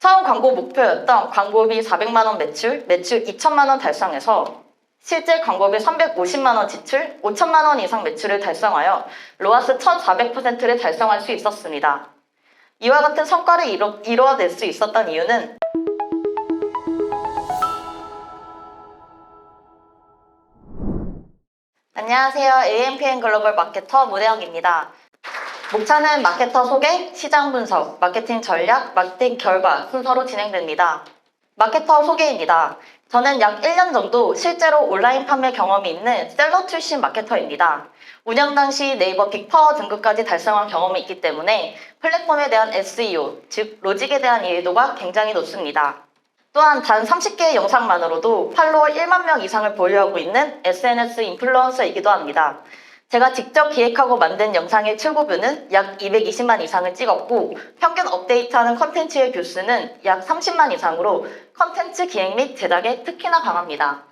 처음 광고 목표였던 광고비 400만 원 매출 2천만 원 달성해서 실제 광고비 350만 원 지출, 5천만 원 이상 매출을 달성하여 로아스 1400%를 달성할 수 있었습니다. 이와 같은 성과를 이루어낼 수 있었던 이유는 안녕하세요. AMPN 글로벌 마케터 문혜영입니다. 목차는 마케터 소개, 시장 분석, 마케팅 전략, 마케팅 결과 순서로 진행됩니다. 마케터 소개입니다. 저는 약 1년 정도 실제로 온라인 판매 경험이 있는 셀러 출신 마케터입니다. 운영 당시 네이버 빅파워 등급까지 달성한 경험이 있기 때문에 플랫폼에 대한 SEO, 즉 로직에 대한 이해도가 굉장히 높습니다. 또한 단 30개의 영상만으로도 팔로워 1만 명 이상을 보유하고 있는 SNS 인플루언서이기도 합니다. 제가 직접 기획하고 만든 영상의 출고뷰는 약 220만 이상을 찍었고 평균 업데이트하는 컨텐츠의 뷰수는 약 30만 이상으로 컨텐츠 기획 및 제작에 특히나 강합니다.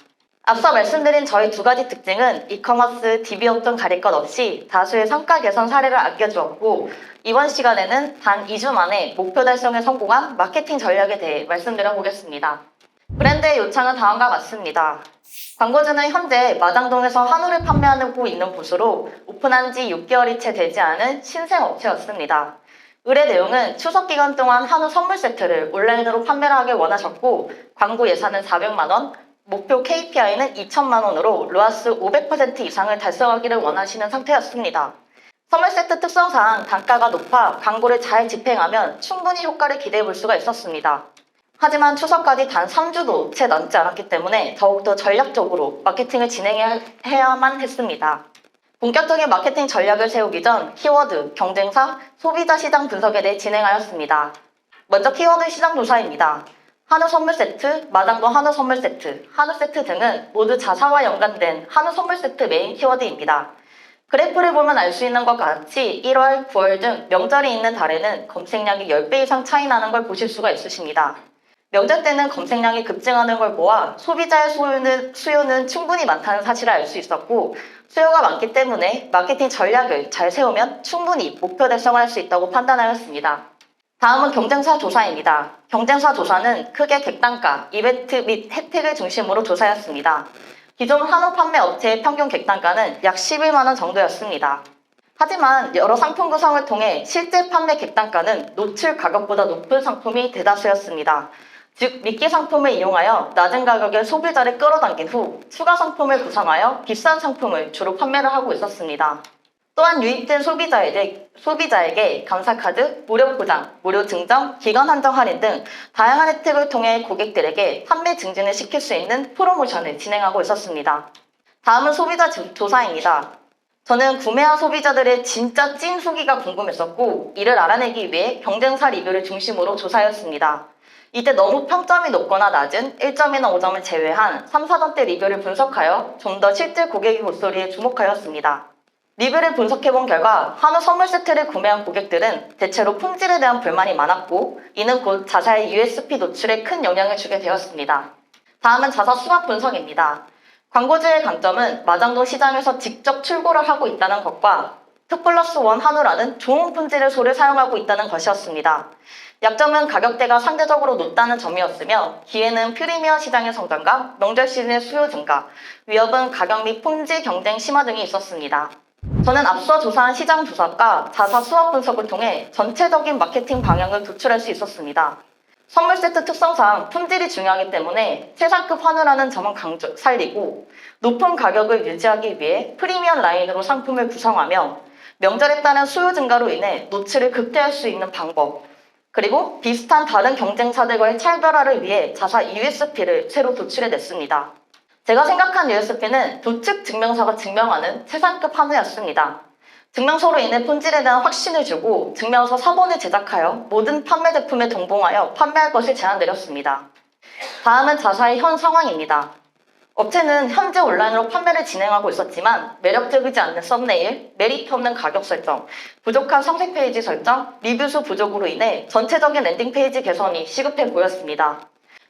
앞서 말씀드린 저희 두 가지 특징은 이커머스, DB업종 가릴 것 없이 다수의 성과 개선 사례를 안겨주었고 이번 시간에는 단 2주 만에 목표 달성에 성공한 마케팅 전략에 대해 말씀드려보겠습니다. 브랜드의 요청은 다음과 같습니다. 광고주는 현재 마장동에서 한우를 판매하고 있는 곳으로 오픈한 지 6개월이 채 되지 않은 신생 업체였습니다. 의뢰 내용은 추석 기간 동안 한우 선물 세트를 온라인으로 판매를 하길 원하셨고 광고 예산은 400만 원, 목표 KPI는 2천만 원으로 로아스 500% 이상을 달성하기를 원하시는 상태였습니다. 선물 세트 특성상 단가가 높아 광고를 잘 집행하면 충분히 효과를 기대해 볼 수가 있었습니다. 하지만 추석까지 단 3주도 채 남지 않았기 때문에 더욱더 전략적으로 마케팅을 진행해야만 했습니다. 본격적인 마케팅 전략을 세우기 전 키워드, 경쟁사, 소비자 시장 분석에 대해 진행하였습니다. 먼저 키워드 시장 조사입니다. 한우 선물 세트, 마장동 한우 선물 세트, 한우 세트 등은 모두 자사와 연관된 한우 선물 세트 메인 키워드입니다. 그래프를 보면 알 수 있는 것 같이 1월, 9월 등 명절이 있는 달에는 검색량이 10배 이상 차이 나는 걸 보실 수가 있으십니다. 명절 때는 검색량이 급증하는 걸 보아 소비자의 수요는 충분히 많다는 사실을 알 수 있었고 수요가 많기 때문에 마케팅 전략을 잘 세우면 충분히 목표 달성을 할 수 있다고 판단하였습니다. 다음은 경쟁사 조사입니다. 경쟁사 조사는 크게 객단가, 이벤트 및 혜택을 중심으로 조사했습니다. 기존 한우 판매 업체의 평균 객단가는 약 11만 원 정도였습니다. 하지만 여러 상품 구성을 통해 실제 판매 객단가는 노출 가격보다 높은 상품이 대다수였습니다. 즉 미끼 상품을 이용하여 낮은 가격에 소비자를 끌어당긴 후 추가 상품을 구성하여 비싼 상품을 주로 판매를 하고 있었습니다. 또한 유입된 소비자에게 감사카드, 무료 포장, 무료 증정, 기간 한정 할인 등 다양한 혜택을 통해 고객들에게 판매 증진을 시킬 수 있는 프로모션을 진행하고 있었습니다. 다음은 소비자 조사입니다. 저는 구매한 소비자들의 진짜 찐 후기가 궁금했었고 이를 알아내기 위해 경쟁사 리뷰를 중심으로 조사했습니다. 이때 너무 평점이 높거나 낮은 1점이나 5점을 제외한 3, 4점대 리뷰를 분석하여 좀 더 실제 고객의 목소리에 주목하였습니다. 리뷰를 분석해본 결과 한우 선물 세트를 구매한 고객들은 대체로 품질에 대한 불만이 많았고 이는 곧 자사의 USP 노출에 큰 영향을 주게 되었습니다. 다음은 자사 수납 분석입니다. 광고주의 강점은 마장동 시장에서 직접 출고를 하고 있다는 것과 2+1 한우라는 좋은 품질의 소를 사용하고 있다는 것이었습니다. 약점은 가격대가 상대적으로 높다는 점이었으며 기회는 프리미엄 시장의 성장과 명절 시즌의 수요 증가, 위협은 가격 및 품질 경쟁 심화 등이 있었습니다. 저는 앞서 조사한 시장 조사과 자사 수업 분석을 통해 전체적인 마케팅 방향을 도출할 수 있었습니다. 선물 세트 특성상 품질이 중요하기 때문에 최상급 한우라는 점은 살리고 높은 가격을 유지하기 위해 프리미엄 라인으로 상품을 구성하며 명절에 따른 수요 증가로 인해 노출을 극대화할 수 있는 방법 그리고 비슷한 다른 경쟁사들과의 차별화를 위해 자사 USP를 새로 도출해냈습니다. 제가 생각한 USP는 도축 증명서가 증명하는 최상급 한우였습니다. 증명서로 인해 품질에 대한 확신을 주고 증명서 사본을 제작하여 모든 판매 제품에 동봉하여 판매할 것을 제안드렸습니다. 다음은 자사의 현 상황입니다. 업체는 현재 온라인으로 판매를 진행하고 있었지만 매력적이지 않는 썸네일, 메리트 없는 가격 설정, 부족한 상세 페이지 설정, 리뷰수 부족으로 인해 전체적인 랜딩 페이지 개선이 시급해 보였습니다.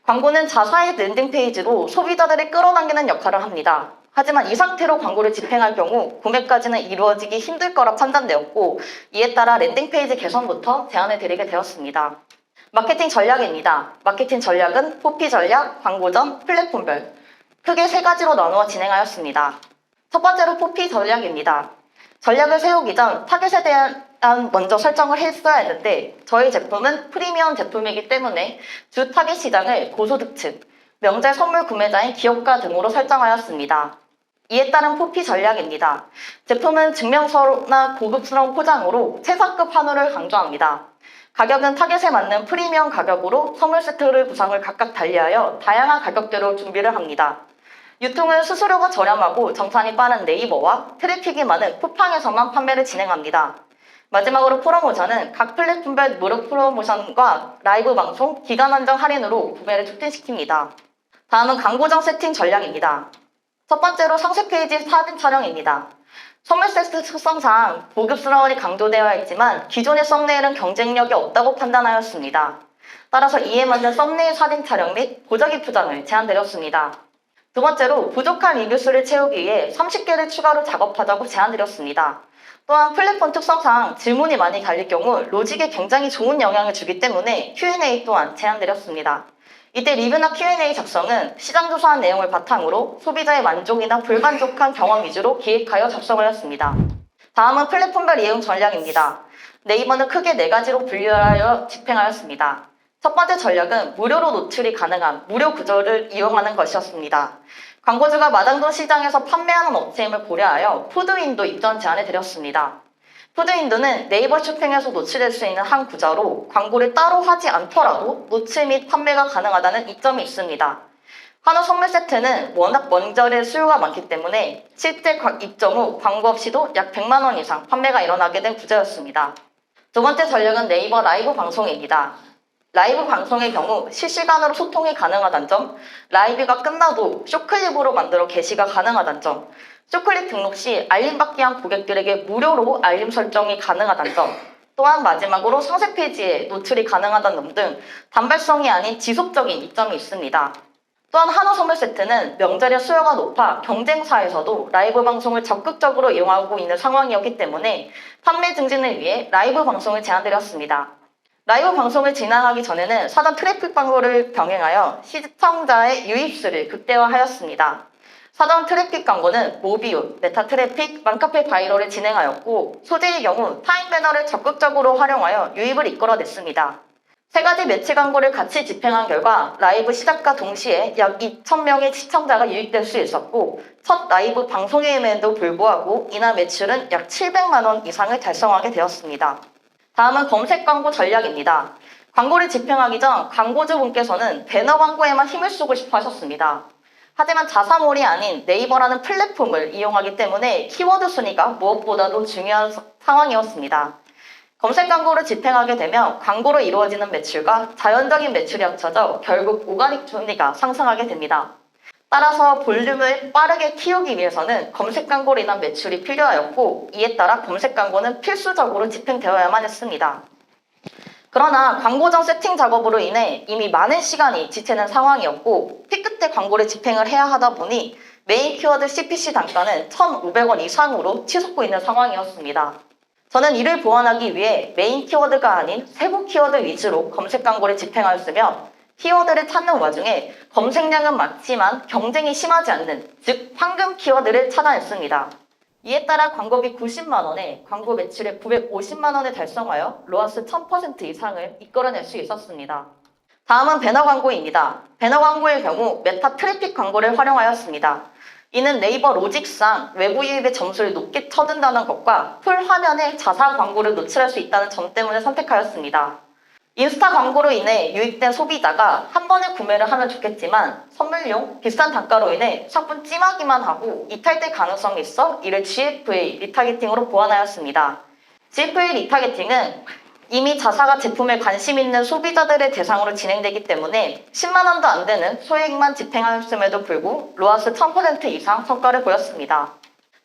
광고는 자사의 랜딩 페이지로 소비자들을 끌어당기는 역할을 합니다. 하지만 이 상태로 광고를 집행할 경우 구매까지는 이루어지기 힘들 거라 판단되었고 이에 따라 랜딩 페이지 개선부터 제안을 드리게 되었습니다. 마케팅 전략입니다. 마케팅 전략은 포피 전략, 광고전, 플랫폼별 크게 세 가지로 나누어 진행하였습니다. 첫 번째로 포피 전략입니다. 전략을 세우기 전 타겟에 대한 먼저 설정을 했어야 했는데 저희 제품은 프리미엄 제품이기 때문에 주 타겟 시장을 고소득층, 명절 선물 구매자인 기업가 등으로 설정하였습니다. 이에 따른 포피 전략입니다. 제품은 증명서나 고급스러운 포장으로 최상급 한우를 강조합니다. 가격은 타겟에 맞는 프리미엄 가격으로 선물 세트를 구성을 각각 달리하여 다양한 가격대로 준비를 합니다. 유통은 수수료가 저렴하고 정산이 빠른 네이버와 트래픽이 많은 쿠팡에서만 판매를 진행합니다. 마지막으로 프로모션은 각 플랫폼별 무료 프로모션과 라이브 방송, 기간 한정 할인으로 구매를 촉진시킵니다. 다음은 광고정 세팅 전략입니다. 첫 번째로 상세 페이지 사진 촬영입니다. 선물 세트 특성상 고급스러움이 강조되어 있지만 기존의 썸네일은 경쟁력이 없다고 판단하였습니다. 따라서 이에 맞는 썸네일 사진 촬영 및 보자기 포장을 제안드렸습니다. 두 번째로 부족한 리뷰 수를 채우기 위해 30개를 추가로 작업하자고 제안드렸습니다. 또한 플랫폼 특성상 질문이 많이 달릴 경우 로직에 굉장히 좋은 영향을 주기 때문에 Q&A 또한 제안드렸습니다. 이때 리뷰나 Q&A 작성은 시장 조사한 내용을 바탕으로 소비자의 만족이나 불만족한 경험 위주로 기획하여 작성하였습니다. 다음은 플랫폼별 이용 전략입니다. 네이버는 크게 네 가지로 분류하여 집행하였습니다. 첫 번째 전략은 무료로 노출이 가능한 무료 구조를 이용하는 것이었습니다. 광고주가 마당돈 시장에서 판매하는 업체임을 고려하여 푸드윈도 입점 제안을 드렸습니다. 푸드윈도는 네이버 쇼핑에서 노출될 수 있는 한 구조로 광고를 따로 하지 않더라도 노출 및 판매가 가능하다는 이점이 있습니다. 한우 선물 세트는 워낙 명절에 수요가 많기 때문에 실제 입점 후 광고 없이도 약 100만 원 이상 판매가 일어나게 된 구조였습니다. 두 번째 전략은 네이버 라이브 방송입니다. 라이브 방송의 경우 실시간으로 소통이 가능하다는 점, 라이브가 끝나도 쇼클립으로 만들어 게시가 가능하다는 점, 쇼클립 등록 시 알림받기 한 고객들에게 무료로 알림 설정이 가능하다는 점, 또한 마지막으로 상세 페이지에 노출이 가능하다는 점 등 단발성이 아닌 지속적인 이점이 있습니다. 또한 한우 선물 세트는 명절에 수요가 높아 경쟁사에서도 라이브 방송을 적극적으로 이용하고 있는 상황이었기 때문에 판매 증진을 위해 라이브 방송을 제안드렸습니다. 라이브 방송을 진행하기 전에는 사전 트래픽 광고를 병행하여 시청자의 유입수를 극대화하였습니다. 사전 트래픽 광고는 모비웃, 메타 트래픽, 맘카페 바이럴을 진행하였고 소재의 경우 타임 배너를 적극적으로 활용하여 유입을 이끌어냈습니다. 세 가지 매체 광고를 같이 집행한 결과 라이브 시작과 동시에 약 2,000명의 시청자가 유입될 수 있었고 첫 라이브 방송임에도 불구하고 이날 매출은 약 700만 원 이상을 달성하게 되었습니다. 다음은 검색 광고 전략입니다. 광고를 집행하기 전 광고주분께서는 배너 광고에만 힘을 쓰고 싶어 하셨습니다. 하지만 자사몰이 아닌 네이버라는 플랫폼을 이용하기 때문에 키워드 순위가 무엇보다도 중요한 상황이었습니다. 검색 광고를 집행하게 되면 광고로 이루어지는 매출과 자연적인 매출이 합쳐져 결국 오가닉 순위가 상승하게 됩니다. 따라서 볼륨을 빠르게 키우기 위해서는 검색 광고로 인한 매출이 필요하였고 이에 따라 검색 광고는 필수적으로 집행되어야만 했습니다. 그러나 광고정 세팅 작업으로 인해 이미 많은 시간이 지체된 상황이었고 피 끝에 광고를 집행을 해야 하다 보니 메인 키워드 CPC 단가는 1,500원 이상으로 치솟고 있는 상황이었습니다. 저는 이를 보완하기 위해 메인 키워드가 아닌 세부 키워드 위주로 검색 광고를 집행하였으며 키워드를 찾는 와중에 검색량은 많지만 경쟁이 심하지 않는 즉 황금 키워드를 찾아냈습니다. 이에 따라 광고비 90만 원에 광고 매출액 950만 원을 달성하여 로아스 1000% 이상을 이끌어낼 수 있었습니다. 다음은 배너 광고입니다. 배너 광고의 경우 메타 트래픽 광고를 활용하였습니다. 이는 네이버 로직상 외부 유입의 점수를 높게 쳐준다는 것과 풀 화면에 자사 광고를 노출할 수 있다는 점 때문에 선택하였습니다. 인스타 광고로 인해 유입된 소비자가 한 번에 구매를 하면 좋겠지만 선물용 비싼 단가로 인해 상품 찜하기만 하고 이탈될 가능성이 있어 이를 GFA 리타게팅으로 보완하였습니다. GFA 리타게팅은 이미 자사가 제품에 관심 있는 소비자들의 대상으로 진행되기 때문에 10만 원도 안 되는 소액만 집행하였음에도 불구하고 로아스 1000% 이상 성과를 보였습니다.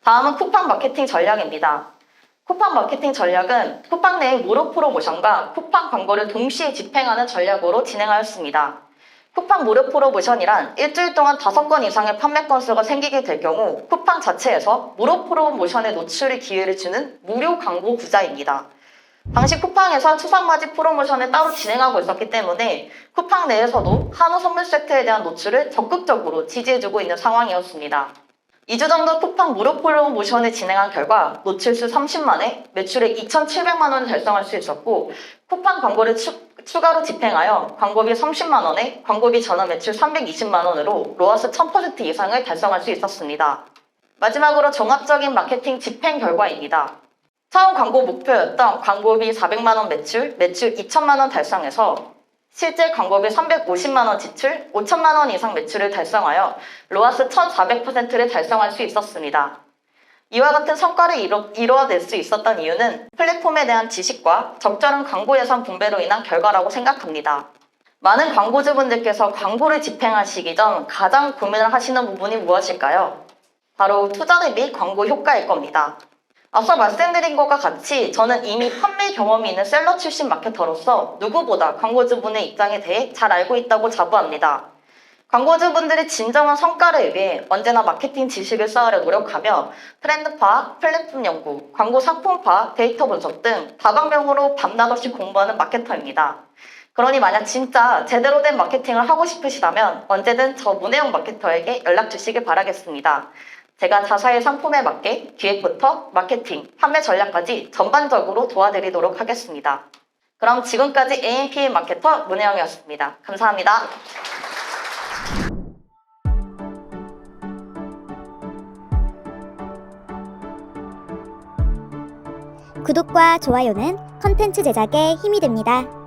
다음은 쿠팡 마케팅 전략입니다. 쿠팡 마케팅 전략은 쿠팡 내의 무료 프로모션과 쿠팡 광고를 동시에 집행하는 전략으로 진행하였습니다. 쿠팡 무료 프로모션이란 일주일 동안 5건 이상의 판매 건수가 생기게 될 경우 쿠팡 자체에서 무료 프로모션에 노출의 기회를 주는 무료 광고 구자입니다. 당시 쿠팡에서 추석맞이 프로모션을 따로 진행하고 있었기 때문에 쿠팡 내에서도 한우 선물 세트에 대한 노출을 적극적으로 지지해주고 있는 상황이었습니다. 2주 정도 쿠팡 무료 프로모션을 진행한 결과 노출수 30만에 매출액 2,700만 원을 달성할 수 있었고, 쿠팡 광고를 추가로 집행하여 광고비 30만 원에 광고비 전환 매출 320만 원으로 로아스 1000% 이상을 달성할 수 있었습니다. 마지막으로 종합적인 마케팅 집행 결과입니다. 처음 광고 목표였던 광고비 400만 원 매출 2천만 원 달성해서 실제 광고비 350만 원 지출, 5천만 원 이상 매출을 달성하여 로아스 1400%를 달성할 수 있었습니다. 이와 같은 성과를 이루어낼 수 있었던 이유는 플랫폼에 대한 지식과 적절한 광고 예산 분배로 인한 결과라고 생각합니다. 많은 광고주분들께서 광고를 집행하시기 전 가장 고민을 하시는 부분이 무엇일까요? 바로 투자 대비 광고 효과일 겁니다. 앞서 말씀드린 것과 같이 저는 이미 판매 경험이 있는 셀러 출신 마케터로서 누구보다 광고주분의 입장에 대해 잘 알고 있다고 자부합니다. 광고주분들의 진정한 성과를 위해 언제나 마케팅 지식을 쌓으려 노력하며 트렌드 파악, 플랫폼 연구, 광고 상품 파악, 데이터 분석 등 다방면으로 밤낮 없이 공부하는 마케터입니다. 그러니 만약 진짜 제대로 된 마케팅을 하고 싶으시다면 언제든 저 문혜영 마케터에게 연락 주시길 바라겠습니다. 제가 자사의 상품에 맞게 기획부터 마케팅, 판매 전략까지 전반적으로 도와드리도록 하겠습니다. 그럼 지금까지 AMPA 마케터 문혜영이었습니다. 감사합니다. 구독과 좋아요는 컨텐츠 제작에 힘이 됩니다.